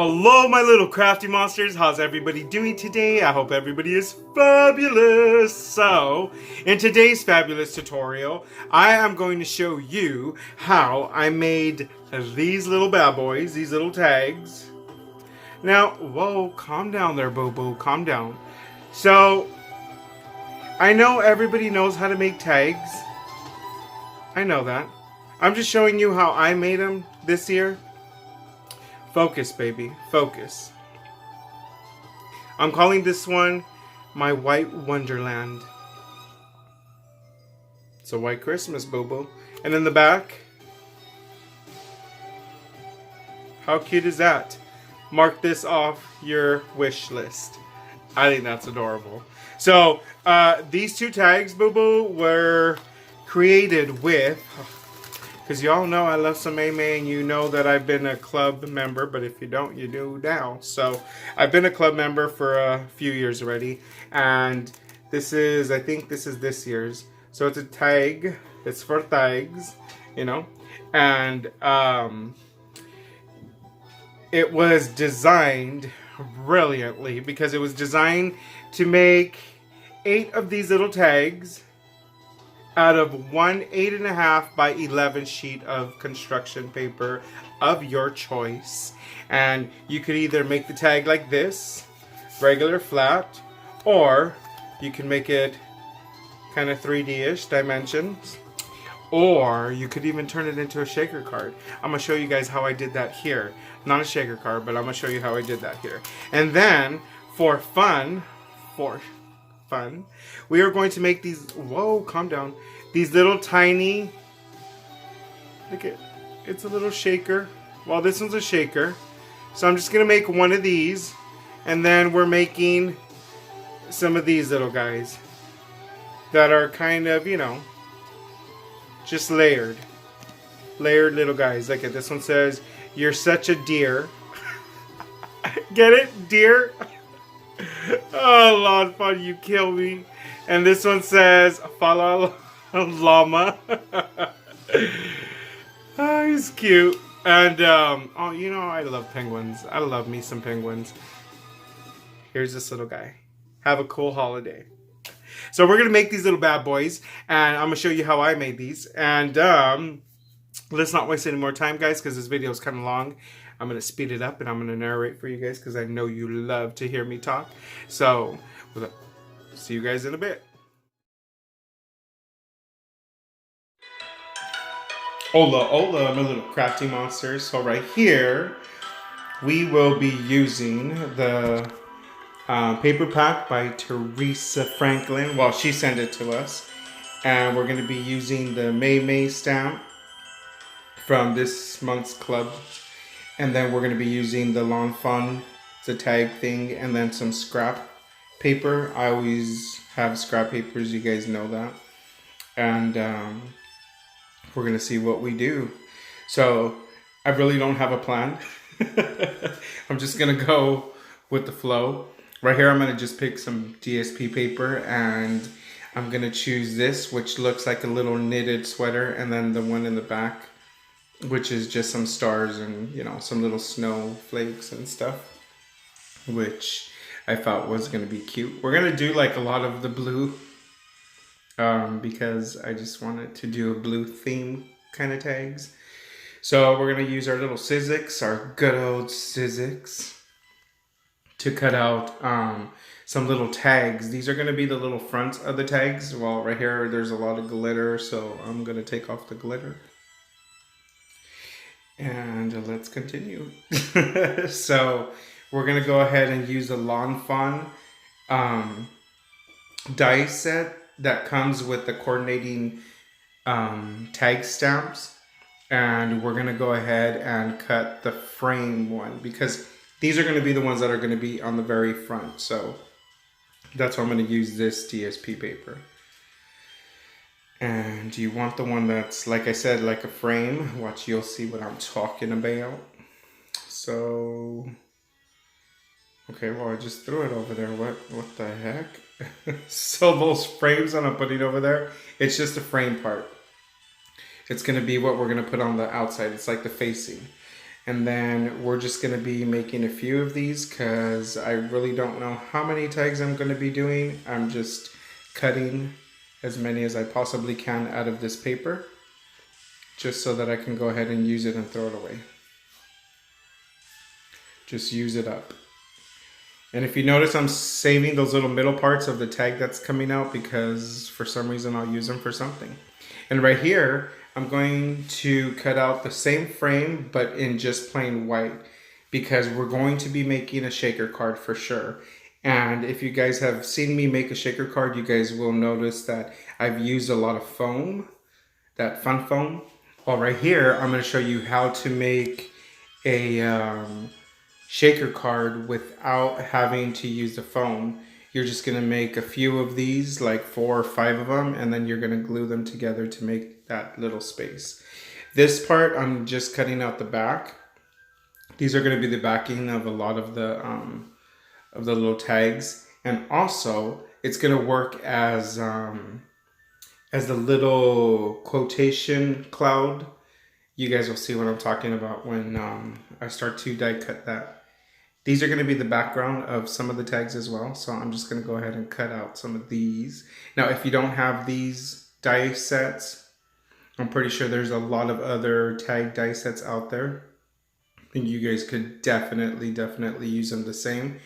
Hello my little crafty monsters, how's everybody doing today? I hope everybody is fabulous. So, in today's fabulous tutorial, I am going to show you how I made these little bad boys, these little tags. Now, whoa, calm down there, boo-boo, calm down. So, I know everybody knows how to make tags. I know that. I'm just showing you how I made them this year. Focus, baby. Focus. I'm calling this one my White Wonderland. It's a white Christmas, boo-boo. And in the back, how cute is that? Mark this off your wish list. I think that's adorable. So, these two tags, boo-boo, were created with... Because y'all know I love some May and you know that I've been a club member, but if you don't, you do now. So I've been a club member for a few years already, and this is, I think this is this year's. So it's a tag, it's for tags, you know, and it was designed brilliantly because it was designed to make 8 of these little tags out of one 8.5 by 11 sheet of construction paper of your choice. And you could either make the tag like this, regular flat, or you can make it kind of 3D-ish dimensions, or you could even turn it into a shaker card. I'm gonna show you guys how I did that here. Not a shaker card, but I'm gonna show you how I did that here. And then for fun, we are going to make these, whoa, calm down, these little tiny, look at, it's a little shaker. Well, this one's a shaker. So I'm just going to make one of these, and then we're making some of these little guys that are kind of, you know, just layered little guys. Look at this one says, "You're such a dear." Get it? Dear? Oh, Lord, fun, you kill me. And this one says, "Follow llama." Oh, he's cute. And, oh, you know, I love penguins. I love me some penguins. Here's this little guy. Have a cool holiday. So we're going to make these little bad boys, and I'm going to show you how I made these. And, let's not waste any more time, guys, because this video is kind of long. I'm going to speed it up and I'm going to narrate for you guys because I know you love to hear me talk. So, see you guys in a bit. Hola, hola, my little crafty monsters. So right here, we will be using the paper pack by Teresa Franklin. Well, she sent it to us. And we're going to be using the May stamp from this month's club. And then we're going to be using the Lawn Fun, the tag thing, and then some scrap paper. I always have scrap papers, you guys know that. And we're going to see what we do. So I really don't have a plan. I'm just going to go with the flow. Right here I'm going to just pick some DSP paper, and I'm going to choose this, which looks like a little knitted sweater, and then the one in the back, which is just some stars and, you know, some little snowflakes and stuff, which I thought was going to be cute. We're going to do like a lot of the blue because I just wanted to do a blue theme kind of tags. So we're going to use our little Sizzix, our good old Sizzix, to cut out some little tags. These are going to be the little fronts of the tags. Well, right here there's a lot of glitter, so I'm going to take off the glitter. And let's continue. So we're going to go ahead and use the Lawn Fun die set that comes with the coordinating tag stamps. And we're going to go ahead and cut the frame one, because these are going to be the ones that are going to be on the very front. So that's why I'm going to use this DSP paper. And you want the one that's, like I said, like a frame. Watch, you'll see what I'm talking about. So, okay, well, I just threw it over there. What the heck? So those frames that I'm putting over there, it's just a frame part. It's going to be what we're going to put on the outside. It's like the facing. And then we're just going to be making a few of these because I really don't know how many tags I'm going to be doing. I'm just cutting as many as I possibly can out of this paper, just so that I can go ahead and use it and throw it away. Just use it up. And if you notice, I'm saving those little middle parts of the tag that's coming out because for some reason I'll use them for something. And right here, I'm going to cut out the same frame, but in just plain white, because we're going to be making a shaker card for sure. And if you guys have seen me make a shaker card, you guys will notice that I've used a lot of foam, that fun foam. Well, right here, I'm going to show you how to make a shaker card without having to use the foam. You're just going to make a few of these, like 4 or 5 of them, and then you're going to glue them together to make that little space. This part, I'm just cutting out the back. These are going to be the backing of a lot of the little tags, and also it's going to work as the little quotation cloud. You guys will see what I'm talking about when I start to die cut that. These are going to be the background of some of the tags as well. So I'm just going to go ahead and cut out some of these. Now, if you don't have these die sets, I'm pretty sure there's a lot of other tag die sets out there. And you guys could definitely use them the same.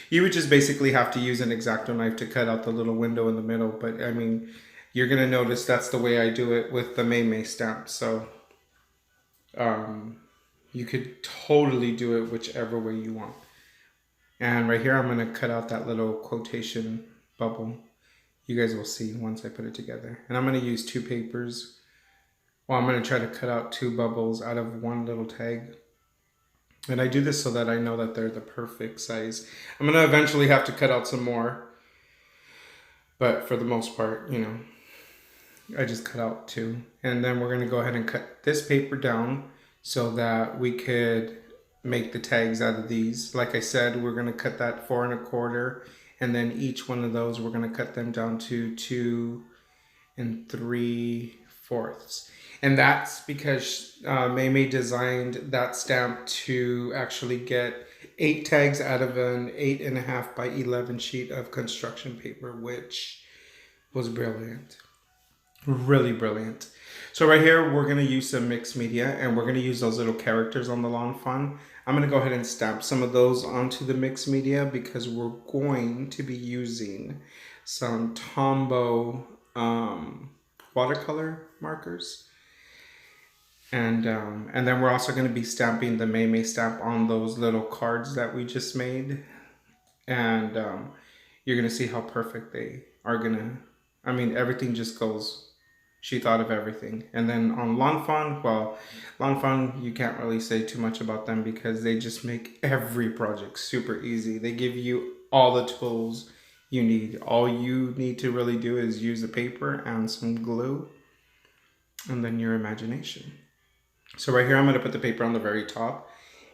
You would just basically have to use an X-Acto knife to cut out the little window in the middle. But I mean, you're going to notice that's the way I do it with the MayMay stamp. So you could totally do it whichever way you want. And right here, I'm going to cut out that little quotation bubble. You guys will see once I put it together. And I'm going to use 2 papers. Well, I'm going to try to cut out 2 bubbles out of one little tag. And I do this so that I know that they're the perfect size. I'm going to eventually have to cut out some more. But for the most part, you know, I just cut out 2. And then we're going to go ahead and cut this paper down so that we could make the tags out of these. Like I said, we're going to cut that 4 1/4, and then each one of those we're going to cut them down to 2 3/4. And that's because MayMay designed that stamp to actually get 8 tags out of an 8.5 by 11 sheet of construction paper, which was brilliant. Really brilliant. So right here, we're going to use some mixed media, and we're going to use those little characters on the lawn fawn. I'm going to go ahead and stamp some of those onto the mixed media because we're going to be using some Tombow watercolor markers. And then we're also going to be stamping the MayMay stamp on those little cards that we just made. And you're going to see how perfect they are going to, I mean, everything just goes. She thought of everything. And then on Lawn Fawn, well, Lawn Fawn, you can't really say too much about them because they just make every project super easy. They give you all the tools you need. All you need to really do is use the paper and some glue and then your imagination. So right here, I'm going to put the paper on the very top,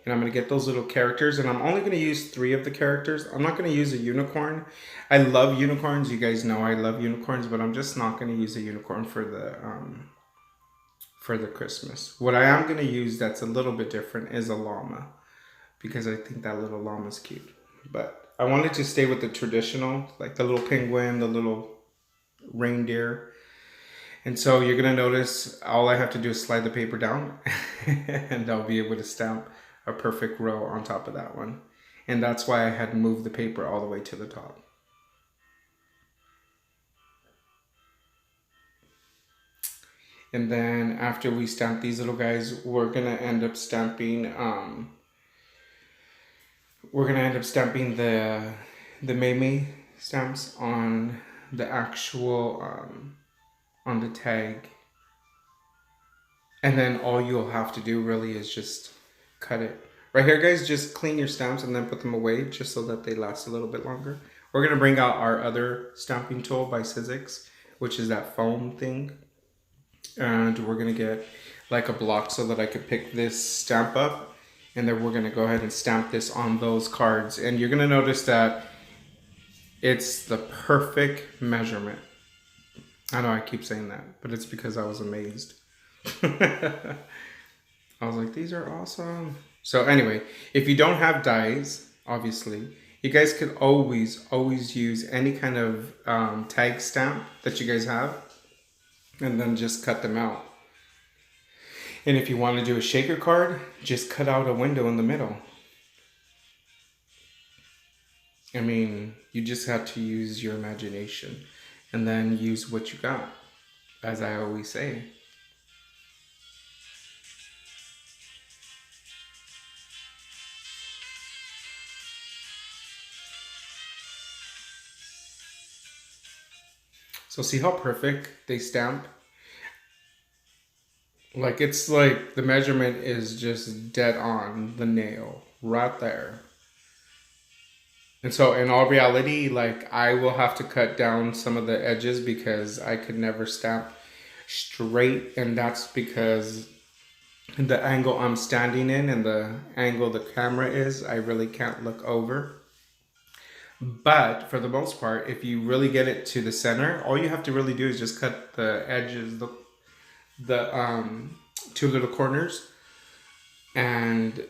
and I'm going to get those little characters, and I'm only going to use 3 of the characters. I'm not going to use a unicorn. I love unicorns. You guys know I love unicorns, but I'm just not going to use a unicorn for the Christmas. What I am going to use that's a little bit different is a llama, because I think that little llama is cute. But I wanted to stay with the traditional, like the little penguin, the little reindeer. And so you're going to notice all I have to do is slide the paper down and I'll be able to stamp a perfect row on top of that one. And that's why I had moved the paper all the way to the top. And then after we stamp these little guys, we're going to end up stamping the MayMay stamps on the actual on the tag, and then all you'll have to do really is just cut it. Right here, guys, just clean your stamps and then put them away just so that they last a little bit longer. We're going to bring out our other stamping tool by Sizzix, which is that foam thing, and we're going to get like a block so that I could pick this stamp up, and then we're going to go ahead and stamp this on those cards. And you're going to notice that it's the perfect measurement. I know I keep saying that, but it's because I was amazed. I was like, these are awesome. So anyway, if you don't have dies, obviously, you guys could always use any kind of tag stamp that you guys have, and then just cut them out. And if you want to do a shaker card, just cut out a window in the middle. I mean, you just have to use your imagination and then use what you got, as I always say. So see how perfect they stamp? Like, it's like the measurement is just dead on the nail right there. And so in all reality, like, I will have to cut down some of the edges because I could never stamp straight, and that's because the angle I'm standing in and the angle the camera is, I really can't look over. But for the most part, if you really get it to the center, all you have to really do is just cut the edges, the two little corners, and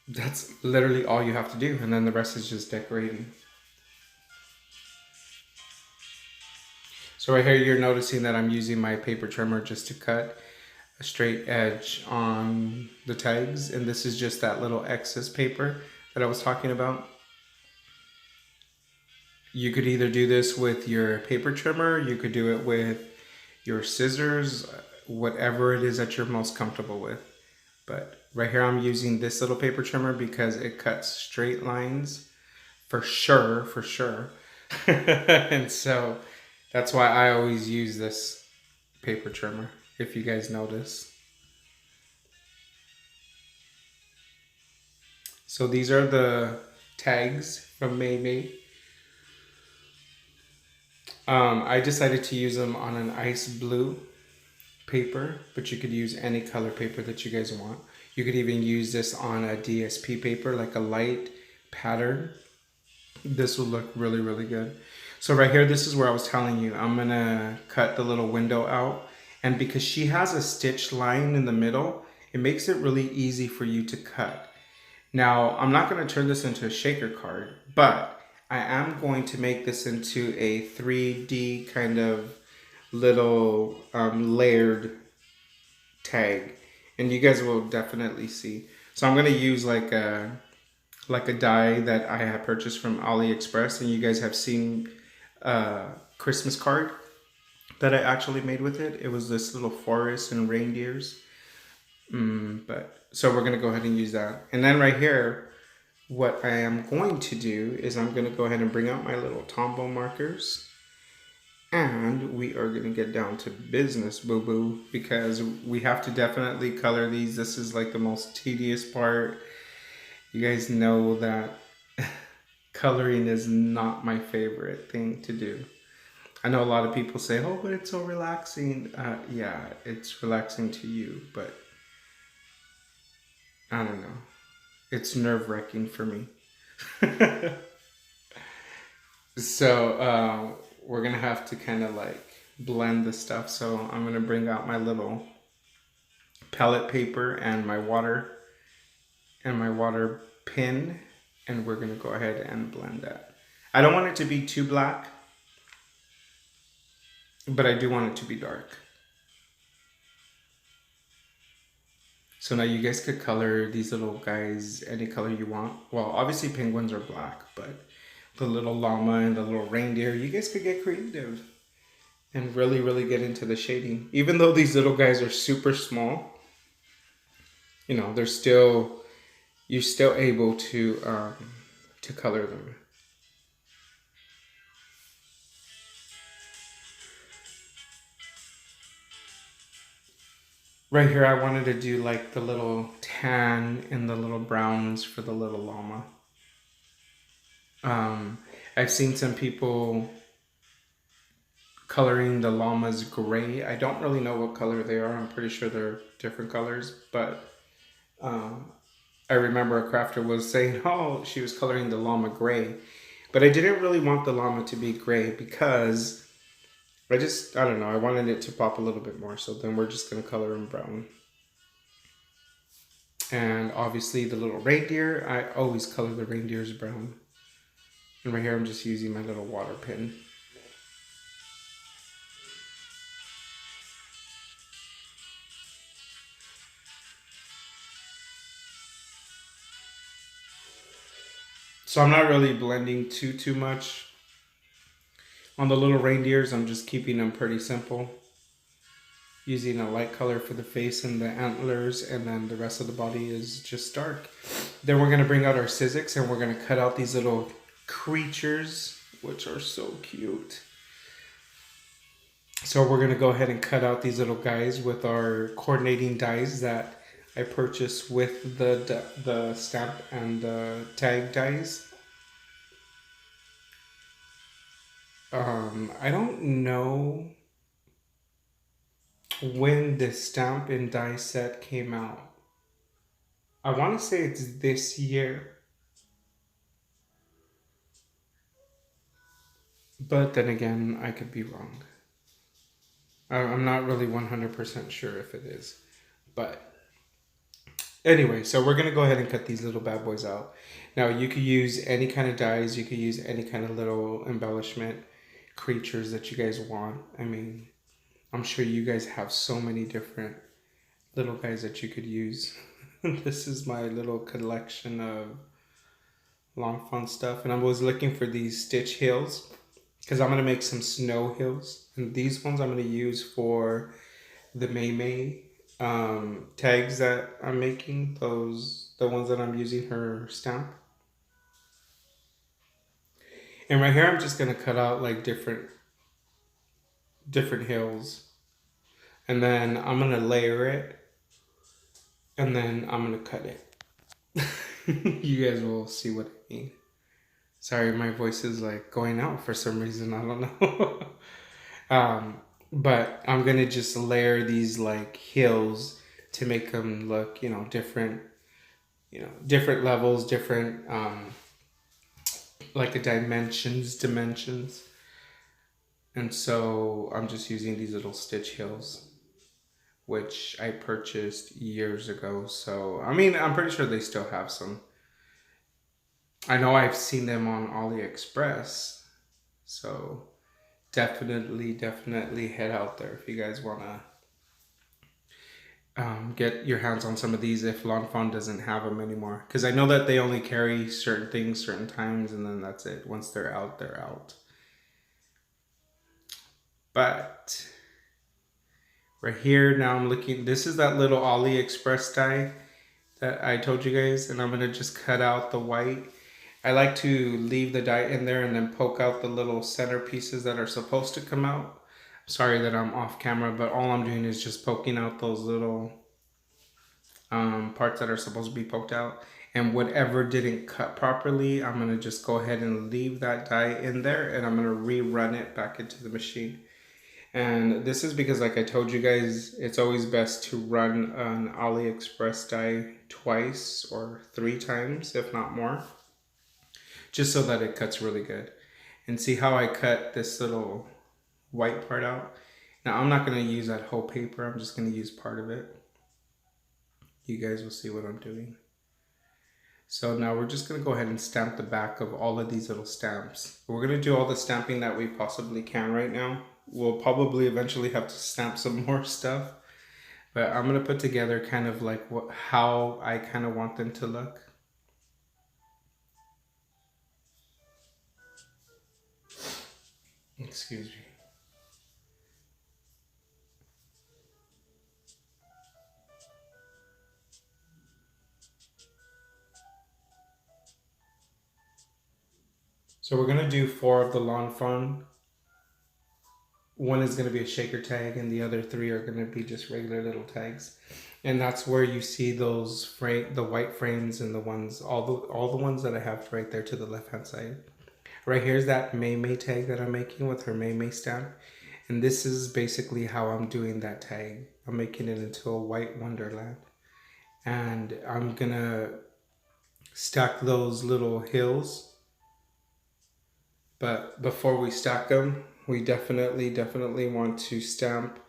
that's literally all you have to do, and then the rest is just decorating. So right here, you're noticing that I'm using my paper trimmer just to cut a straight edge on the tags, and this is just that little excess paper that I was talking about. You could either do this with your paper trimmer, you could do it with your scissors, whatever it is that you're most comfortable with. But right here I'm using this little paper trimmer because it cuts straight lines for sure. And so that's why I always use this paper trimmer, if you guys notice. So these are the tags from MayMay. I decided to use them on an ice blue paper, but you could use any color paper that you guys want. You could even use this on a DSP paper, like a light pattern. This will look really good. So right here, this is where I was telling you, I'm gonna cut the little window out. And because she has a stitch line in the middle, it makes it really easy for you to cut. Now, I'm not gonna turn this into a shaker card, but I am going to make this into a 3D kind of little layered tag, and you guys will definitely see. So I'm gonna use like a die that I have purchased from AliExpress, and you guys have seen a Christmas card that I actually made with it. It was this little forest and reindeers. But so we're gonna go ahead and use that, and then right here, what I am going to do is I'm going to go ahead and bring out my little Tombow markers, and we are going to get down to business, boo-boo, because we have to definitely color these. This is like the most tedious part. You guys know that coloring is not my favorite thing to do. I know a lot of people say, oh, but it's so relaxing. Yeah, it's relaxing to you, but I don't know. It's nerve-wracking for me. So we're gonna have to kind of like blend the stuff. So I'm gonna bring out my little palette paper and my water pin, and we're gonna go ahead and blend that. I don't want it to be too black, but I do want it to be dark. So now you guys could color these little guys any color you want. Well, obviously penguins are black, but the little llama and the little reindeer, you guys could get creative and really get into the shading. Even though these little guys are super small, you know, you're still able to color them. Right here, I wanted to do like the little tan and the little browns for the little llama. I've seen some people coloring the llamas gray. I don't really know what color they are. I'm pretty sure they're different colors, but I remember a crafter was saying, oh, she was coloring the llama gray. But I didn't really want the llama to be gray because I don't know, I wanted it to pop a little bit more, so then we're just going to color him brown. And obviously the little reindeer, I always color the reindeers brown. And right here I'm just using my little water pen. So I'm not really blending too much. On the little reindeers, I'm just keeping them pretty simple. Using a light color for the face and the antlers, and then the rest of the body is just dark. Then we're gonna bring out our Sizzix and we're gonna cut out these little creatures, which are so cute. So we're gonna go ahead and cut out these little guys with our coordinating dies that I purchased with the stamp and the tag dies. I don't know when the stamp and die set came out. I want to say it's this year. But then again, I could be wrong. I'm not really 100% sure if it is. But anyway, so we're going to go ahead and cut these little bad boys out. Now, you could use any kind of dies. You could use any kind of little embellishment creatures that you guys want. I mean, I'm sure you guys have so many different little guys that you could use. This is my little collection of long fun stuff. And I was looking for these stitch hills because I'm going to make some snow hills. And these ones I'm going to use for the Maymay tags that I'm making. The ones that I'm using her stamp. And right here I'm just going to cut out like different hills. And then I'm going to layer it. And then I'm going to cut it. You guys will see what I mean. Sorry, my voice is like going out for some reason. I don't know. But I'm going to just layer these like hills to make them look, different, different levels, different, like a dimensions. And so I'm just using these little stitch hills, which I purchased years ago. So, I mean, I'm pretty sure they still have some. I know I've seen them on AliExpress. So definitely head out there if you guys want to get your hands on some of these if Fawn doesn't have them anymore. Because I know that they only carry certain things, certain times, and then that's it. Once they're out, they're out. But right here, now I'm looking, this is that little AliExpress die that I told you guys, and I'm going to just cut out the white. I like to leave the die in there and then poke out the little center pieces that are supposed to come out. Sorry that I'm off camera, but all I'm doing is just poking out those little parts that are supposed to be poked out. And whatever didn't cut properly, I'm going to just go ahead and leave that die in there, and I'm going to rerun it back into the machine. And this is because, like I told you guys, it's always best to run an AliExpress die twice or 3 times, if not more, just so that it cuts really good. And see how I cut this little white part out? Now, I'm not going to use that whole paper. I'm just going to use part of it. You guys will see what I'm doing. So now we're just going to go ahead and stamp the back of all of these little stamps. We're going to do all the stamping that we possibly can right now. We'll probably eventually have to stamp some more stuff. But I'm going to put together kind of like how I kind of want them to look. Excuse me. So we're going to do 4 of the Lawn Fawn. 1 is going to be a shaker tag, and the other 3 are going to be just regular little tags. And that's where you see those the white frames and the ones, all the ones that I have right there to the left hand side. Right here's that Maymay tag that I'm making with her Maymay stamp. And this is basically how I'm doing that tag. I'm making it into a white wonderland. And I'm going to stack those little hills. But before we stack them, we definitely want to stamp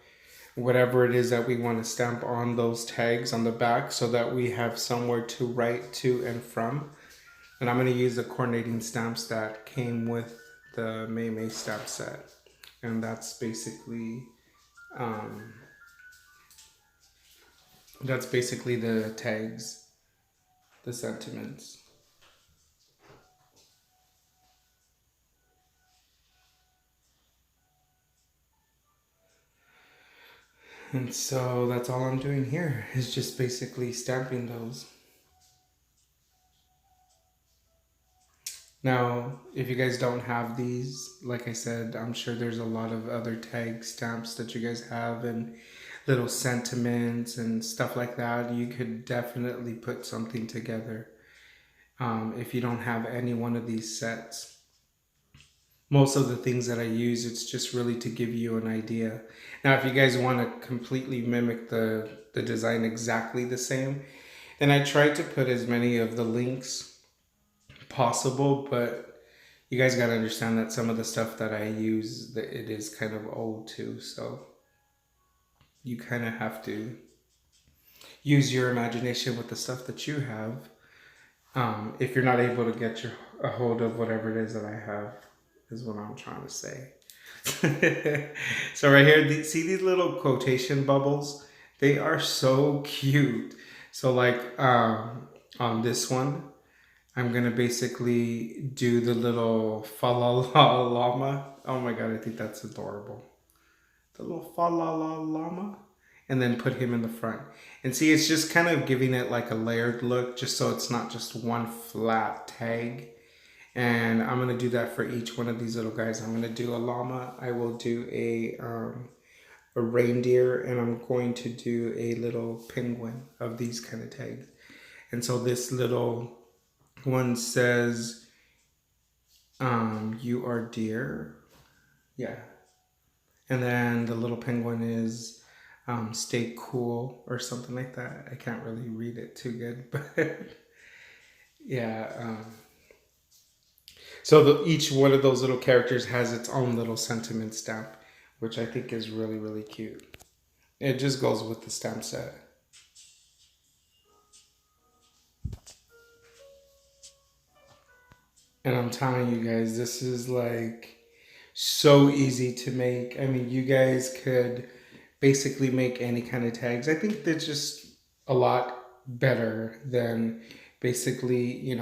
whatever it is that we want to stamp on those tags on the back so that we have somewhere to write to and from. And I'm going to use the coordinating stamps that came with the May stamp set. And that's basically the tags, the sentiments. And so that's all I'm doing here, is just basically stamping those. Now, if you guys don't have these, like I said, I'm sure there's a lot of other tag stamps that you guys have and little sentiments and stuff like that. You could definitely put something together if you don't have any one of these sets. Most of the things that I use, it's just really to give you an idea. Now, if you guys want to completely mimic the design exactly the same, then I tried to put as many of the links possible, but you guys got to understand that some of the stuff that I use, that it is kind of old too, so you kind of have to use your imagination with the stuff that you have if you're not able to get a hold of whatever it is that I have, is what I'm trying to say. So right here, see these little quotation bubbles? They are so cute. So like on this one, I'm gonna basically do the little fa la la llama. Oh my god, I think that's adorable. The little fa la la llama. And then put him in the front. And see, it's just kind of giving it like a layered look, just so it's not just one flat tag. And I'm going to do that for each one of these little guys. I'm going to do a llama. I will do a reindeer. And I'm going to do a little penguin of these kind of tags. And so this little one says, you are dear. Yeah. And then the little penguin is, stay cool or something like that. I can't really read it too good, but yeah. So each one of those little characters has its own little sentiment stamp, which I think is really, really cute. It just goes with the stamp set. And I'm telling you guys, this is like so easy to make. I mean, you guys could basically make any kind of tags. I think they're just a lot better than basically,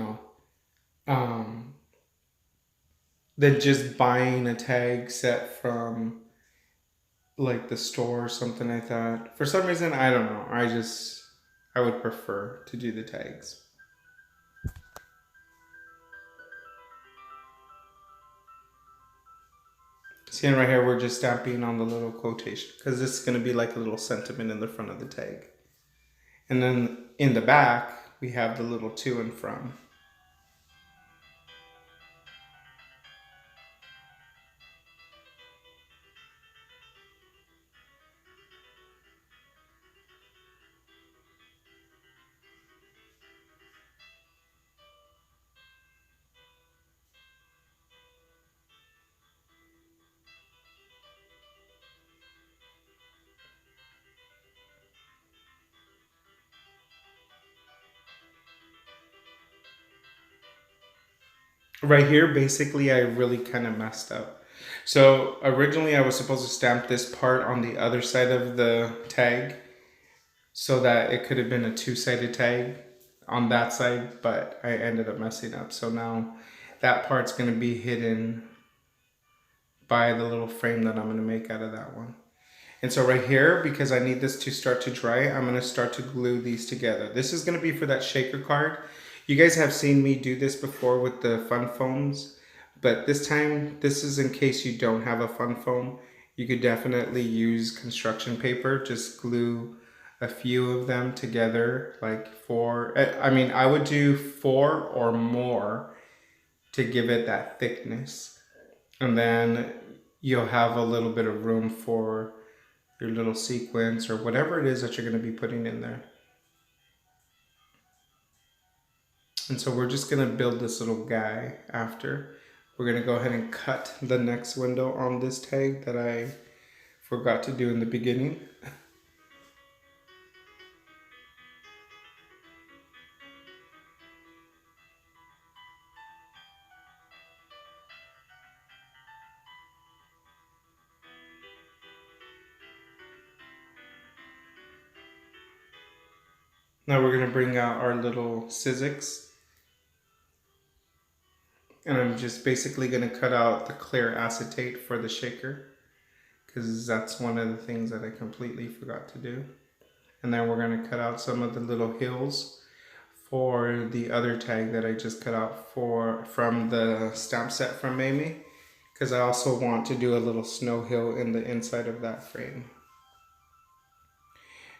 than just buying a tag set from like the store or something like that. For some reason, I don't know. I would prefer to do the tags. See, right here, we're just stamping on the little quotation because this is going to be like a little sentiment in the front of the tag. And then in the back, we have the little to and from. Right here, basically, I really kind of messed up. So originally I was supposed to stamp this part on the other side of the tag so that it could have been a two-sided tag on that side, but I ended up messing up. So now that part's going to be hidden by the little frame that I'm going to make out of that one. And so right here, because I need this to start to dry, I'm going to start to glue these together. This is going to be for that shaker card. You guys have seen me do this before with the fun foams, but this time, this is in case you don't have a fun foam. You could definitely use construction paper. Just glue a few of them together, like I would do 4 or more to give it that thickness. And then you'll have a little bit of room for your little sequence or whatever it is that you're going to be putting in there. And so we're just going to build this little guy after. We're going to go ahead and cut the next window on this tag that I forgot to do in the beginning. Now we're going to bring out our little Sizzix. And I'm just basically going to cut out the clear acetate for the shaker, because that's one of the things that I completely forgot to do. And then we're going to cut out some of the little hills for the other tag that I just cut out from the stamp set from MayMay, because I also want to do a little snow hill in the inside of that frame.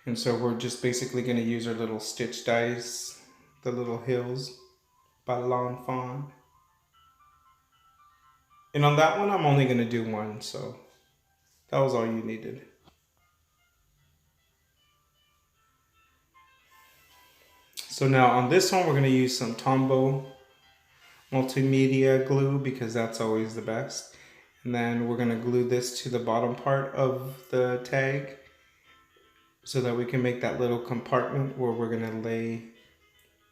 And so we're just basically going to use our little stitch dies, the little hills by Fawn. And on that one, I'm only going to do one, so that was all you needed. So now on this one, we're going to use some Tombow multimedia glue, because that's always the best. And then we're going to glue this to the bottom part of the tag, so that we can make that little compartment where we're going to lay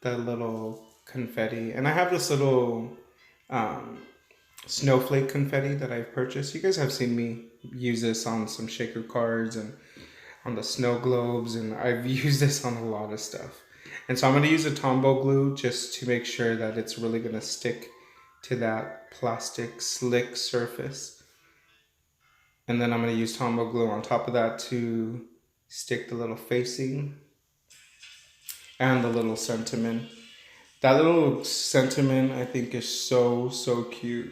the little confetti. And I have this little snowflake confetti that I've purchased. You guys have seen me use this on some shaker cards and on the snow globes, and I've used this on a lot of stuff. And so I'm going to use a Tombow glue just to make sure that it's really going to stick to that plastic slick surface. And then I'm going to use Tombow glue on top of that to stick the little facing and the little sentiment. That little sentiment I think is so cute.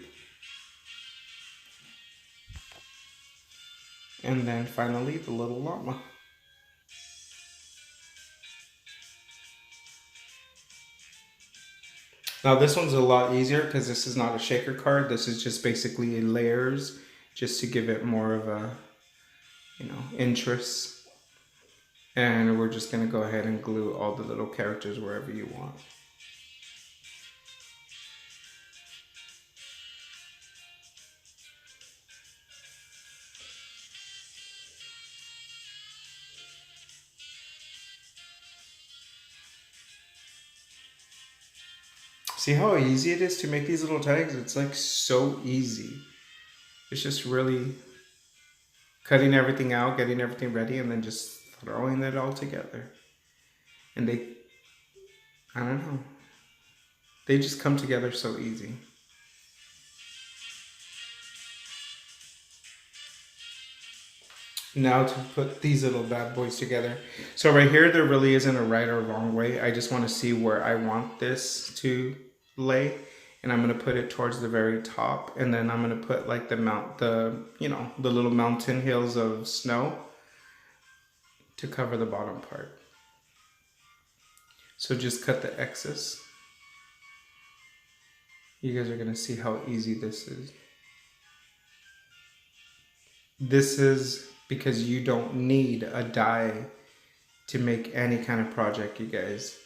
And then finally the little llama. Now this one's a lot easier because this is not a shaker card. This is just basically layers, just to give it more of a, interest. And we're just going to go ahead and glue all the little characters wherever you want. See how easy it is to make these little tags? It's like so easy. It's just really cutting everything out, getting everything ready, and then just throwing it all together. And I don't know, they just come together so easy. Now to put these little bad boys together. So right here, there really isn't a right or wrong way. I just want to see where I want this to lay. And I'm going to put it towards the very top. And then I'm going to put like the little mountain hills of snow to cover the bottom part. So just cut the excess. You guys are going to see how easy this is. This is because you don't need a die to make any kind of project, you guys.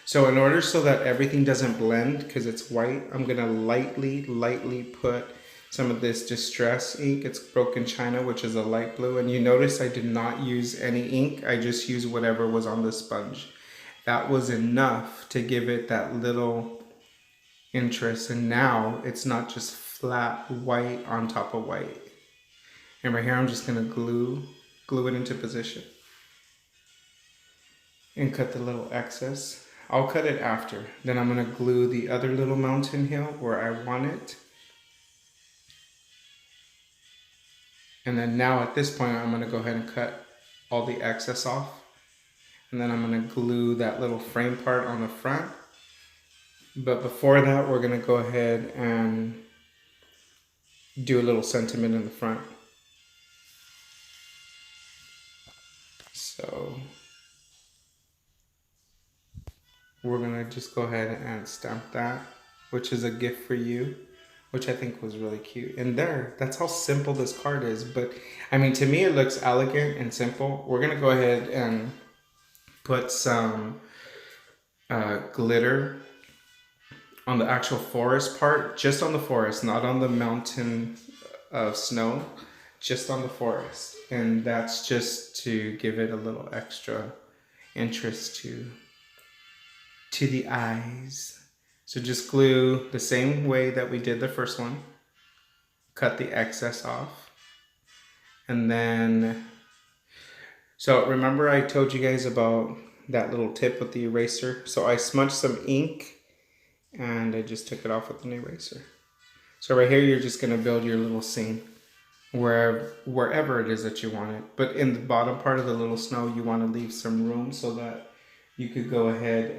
So in order so that everything doesn't blend, because it's white, I'm going to lightly put some of this distress ink. It's Broken China, which is a light blue. And you notice I did not use any ink. I just used whatever was on the sponge. That was enough to give it that little interest. And now it's not just flat white on top of white. And right here, I'm just going to glue it into position and cut the little excess. I'll cut it after. Then I'm going to glue the other little mountain hill where I want it. And then now at this point, I'm going to go ahead and cut all the excess off. And then I'm going to glue that little frame part on the front. But before that, we're going to go ahead and do a little sentiment in the front. So we're going to just go ahead and stamp that, which is a gift for you, which I think was really cute. And that's how simple this card is. But I mean, to me, it looks elegant and simple. We're going to go ahead and put some glitter on the actual forest part, just on the forest, not on the mountain of snow. just on the forest. And that's just to give it a little extra interest to the eyes. So just glue the same way that we did the first one. Cut the excess off. And then, so remember I told you guys about that little tip with the eraser? So I smudged some ink and I just took it off with an eraser. So right here, you're just gonna build your little scene wherever it is that you want it. But in the bottom part of the little snow, you wanna leave some room so that you could go ahead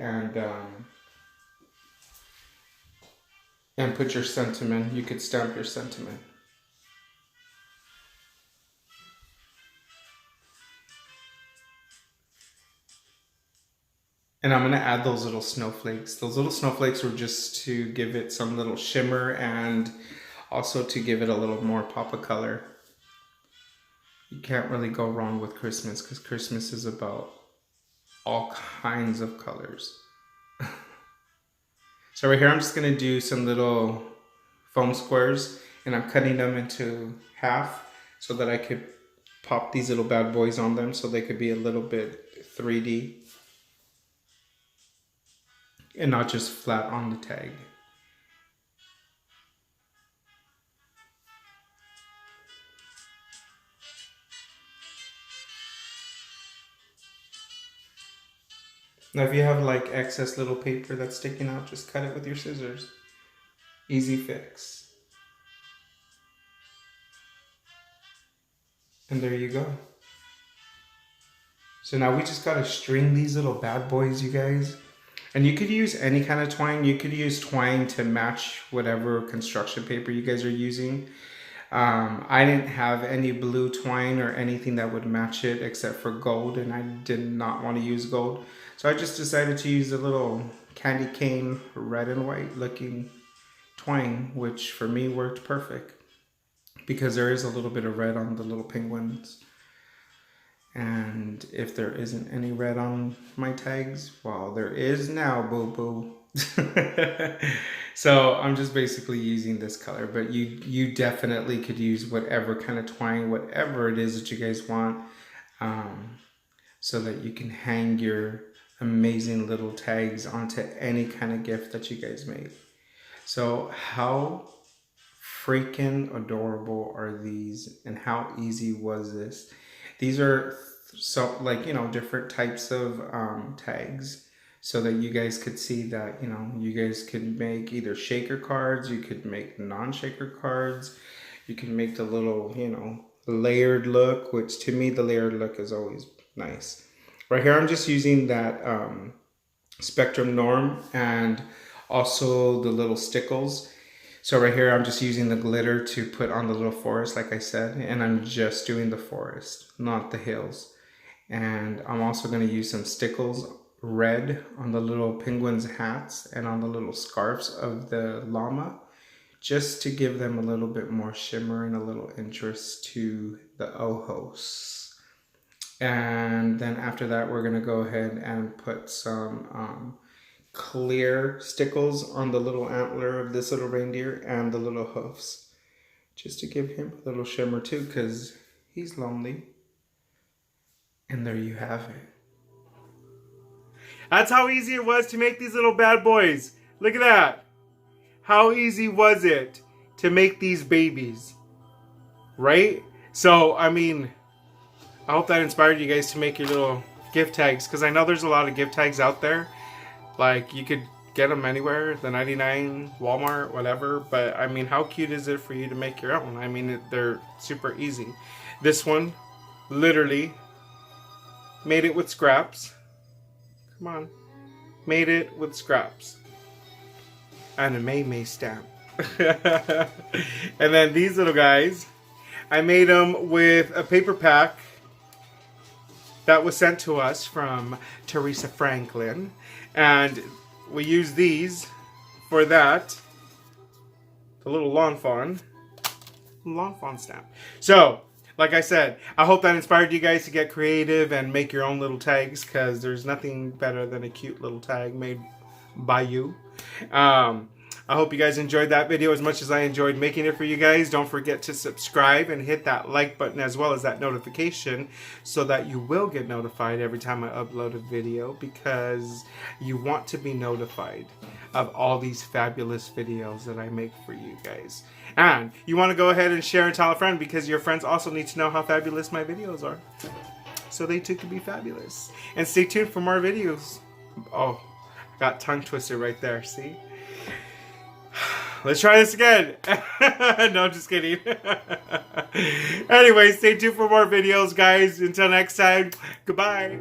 and put your sentiment. You could stamp your sentiment. And I'm gonna add those little snowflakes. Those little snowflakes were just to give it some little shimmer and also to give it a little more pop of color. You can't really go wrong with Christmas because Christmas is about all kinds of colors. So right here, I'm just gonna do some little foam squares and I'm cutting them into half so that I could pop these little bad boys on them so they could be a little bit 3D. And not just flat on the tag. Now if you have like excess little paper that's sticking out, just cut it with your scissors. Easy fix. And there you go. So now we just gotta string these little bad boys, you guys. And you could use any kind of twine. You could use twine to match whatever construction paper you guys are using. I didn't have any blue twine or anything that would match it except for gold, and I did not want to use gold. So I just decided to use a little candy cane red and white looking twine, which for me worked perfect because there is a little bit of red on the little penguins. And if there isn't any red on my tags, well, there is now, boo-boo. So I'm just basically using this color, but you definitely could use whatever kind of twine, whatever it is that you guys want, so that you can hang your amazing little tags onto any kind of gift that you guys made. So how freaking adorable are these, and how easy was this? These are so like, you know, different types of tags so that you guys could see that, you know, you guys could make either shaker cards, you could make non-shaker cards, you can make the little, you know, layered look, which to me the layered look is always nice. Right here I'm just using that Spectrum Norm and also the little stickles. So right here, I'm just using the glitter to put on the little forest, like I said, and I'm just doing the forest, not the hills. And I'm also going to use some stickles red on the little penguins' hats and on the little scarves of the llama, just to give them a little bit more shimmer and a little interest to the ojos. And then after that, we're going to go ahead and put some clear stickles on the little antler of this little reindeer and the little hoofs, just to give him a little shimmer too, because he's lonely. And there you have it. That's how easy it was to make these little bad boys. Look at that. How easy was it to make these babies? Right? So, I mean, I hope that inspired you guys to make your little gift tags, because I know there's a lot of gift tags out there. Like, you could get them anywhere, the 99, Walmart, whatever. But, I mean, how cute is it for you to make your own? I mean, they're super easy. This one, literally, made it with scraps. Come on. Made it with scraps. And a May stamp. And then these little guys, I made them with a paper pack that was sent to us from Teresa Franklin. And we use these for that. The little lawn fawn stamp. So, like I said, I hope that inspired you guys to get creative and make your own little tags, because there's nothing better than a cute little tag made by you. I I hope you guys enjoyed that video as much as I enjoyed making it for you guys. Don't forget to subscribe and hit that like button as well as that notification so that you will get notified every time I upload a video, because you want to be notified of all these fabulous videos that I make for you guys. And you want to go ahead and share and tell a friend, because your friends also need to know how fabulous my videos are, so they too can be fabulous. And stay tuned for more videos. Oh, got tongue twisted right there, see? Let's try this again. No, I'm just kidding. Anyway, stay tuned for more videos, guys. Until next time, goodbye.